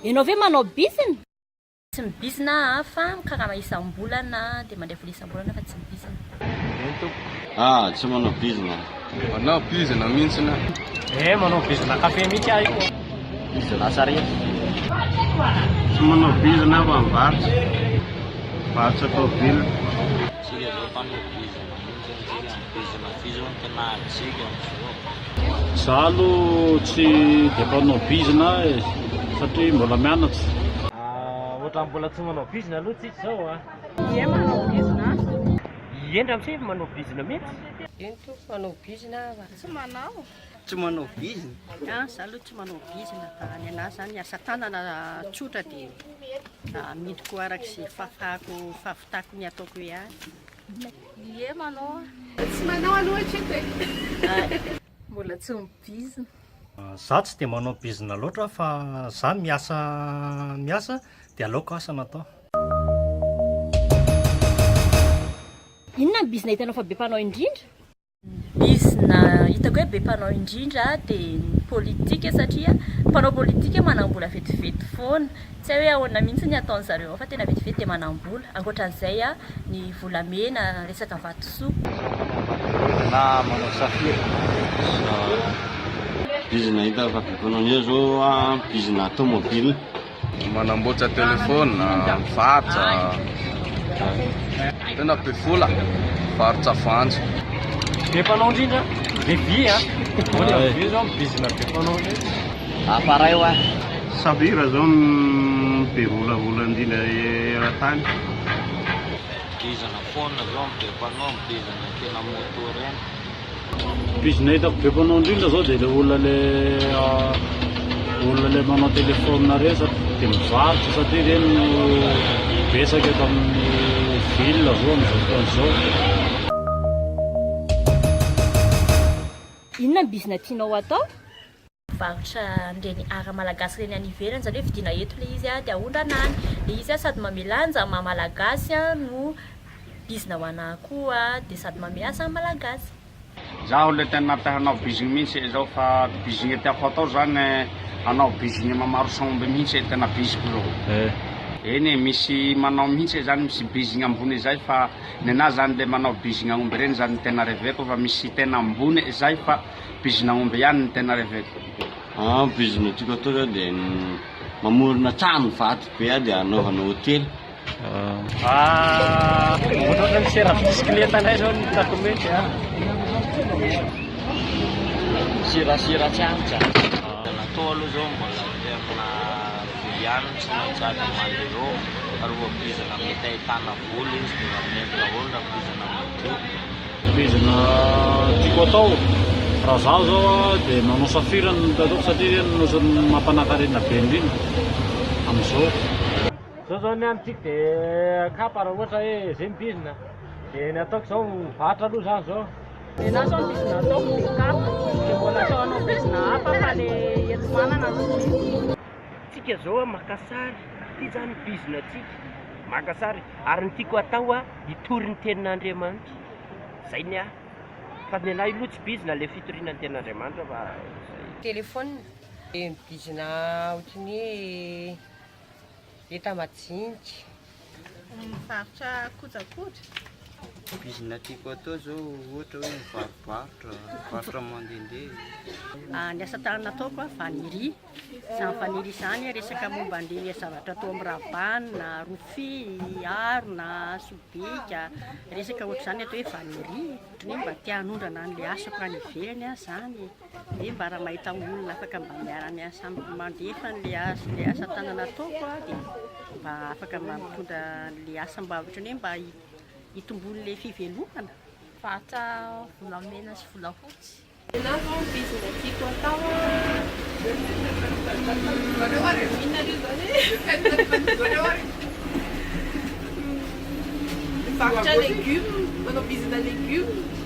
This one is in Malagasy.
Ianao ve manao bizina? Tsy mibizina hafa karama isam-bolana dia mandray vola isam-bolana fa tsy mibizina. Tsy manao bizina. Manao bizina mihitsy na. Manao bizina kafe mihitsy aho io. Bizina sarety. Tsy manao bizina fa mivarotra. Mivarotra tôbila. Tsika zao mpanao bizina mihitsy antsika. Bizina fizina tena atsika amin'izao. Zaho aloha tsy dia mpanao bizina satria mbola mianatra. Ohatran'ny mbola tsy manao bizina aloha tsika zao a. Ie manao bizina. Iendra amin'izay manao bizina mihitsy. Ento manao bizina tsy manao. Tsy manao bizina. Zaho aloha tsy manao bizina fa ny anahy zany asa tanana tsotra dia midiko arak'izay fahafitako ny ataoko ihany. Ie manao. Tsy manao aloha tsika. Mbola tsy mibizina. Zaho tsy dia manao bizina loatra fa zaho miasa dia aleoko asa natao. Inona ny bizina hitanao fa be mpanao indrindra? Bizina hitako hoe be mpanao indrindra dia ny politika satria mpanao politika manam-bola vetivety foana. Tsy hoe ahoana mihitsy ny ataon'ny zareo fa tena vetivety dia manam-bola. Ankoatran'izay ny volamena, resaka vatosoa. Na manao safira. Bizina hita fa be mpanao indrindra zao bizina tômôbila. Manamboatra telefôna, mivarotra. Tena be vola. Mivarotra voanjo. Be mpanao indrindra. Vy a. Vy zao bizina be mpanao indrindra. Paray ho Safira zao be volavola indrindra eran-tany. Bizina foana zao be mpanao, bizina tena moto reny. Bizina hitako be mpanao indrindra zao dia olona le manao telefônina reny dia mivarotra satria reny no betsaka eto amin'ny ville zao amin'izao fotoan'izao. Inona ny bizina tianao atao? Mivarotra an'ireny ara malagasy ireny any ivelany zany hoe vidiana eto ilay izy dia ahondrana any. Ilay izy sady mamelanja maha-malagasy no bizina ho anahy koa dia sady mameasa malagasy. Zaho le tena te hanao bizina mihitsy zao fa bizina tiako atao zany hanao bizina mamaro samby mihitsy tena biziko zao. Eny misy manao mihitsy zany misy bizina ambony zay fa ny anahy zany le manao bizina omby reny zany tena reveko fa misy tena ambony zay fa bizina omby ihany ny tena reveko. Bizina tiako atao zao dia mamorona trano vato be dia anaovana hotely. Ohatran'ny misera bisikileta indray zao ny hitako mety a. Sirasira tsantsa. Natao aloha zao mbola tena ihany tsy maitsaka mandeo ary bizina mety ahitana vola izy dia mety laholona bizina moto. Bizina tiako atao raha zaho zao dia manao safira no ataoko satria nosy mampanankarena be indrindra amin'izao. Zao ny antsika dia kapa raha ohatra hoe zay ny bizina dia ny ataoko zao mivarotra aloha zany zao. Ny anahy zao bizina ataoko kapa dia mbola atao anao bizina hafa fa le eto manana no. Tsika zao makasary ty zany bizina tsika makasary ary ny tiako atao hitory ny tenin'Andriamanitra zay ny ahy fa ny anahy aloha tsy bizina le fitoriana ny tenin'Andriamanitra fa Telefônina bizina ohatran'ny hoe eta majinika. Mivarotra kojakoja. Bizina tiako atao zao ohatra hoe mivarotra mandehandeha. Ny asa tanana ataoko vaniry. Izany vaniry izany resaka momba an'ilay zavatra atao amin'ny rabanina, rofia, harona, sobika, resaka ohatr'izany atao hoe vaniry. Ohatran'ny hoe mba te hanondrana an'ilay asako any ivelany zany. Dia mba raha mahita olona afaka mba miara-miasa mandefa an'ilay asa tanana ataoko dia mba afaka mampitondra an'ilay asa mba ohatran'ny hoe mba hitomboan'ilay fivelomana. Varotra volamena sy volafotsy. Anahy zao bizina tiako atao mivarotra légumes, manao bizina légumes.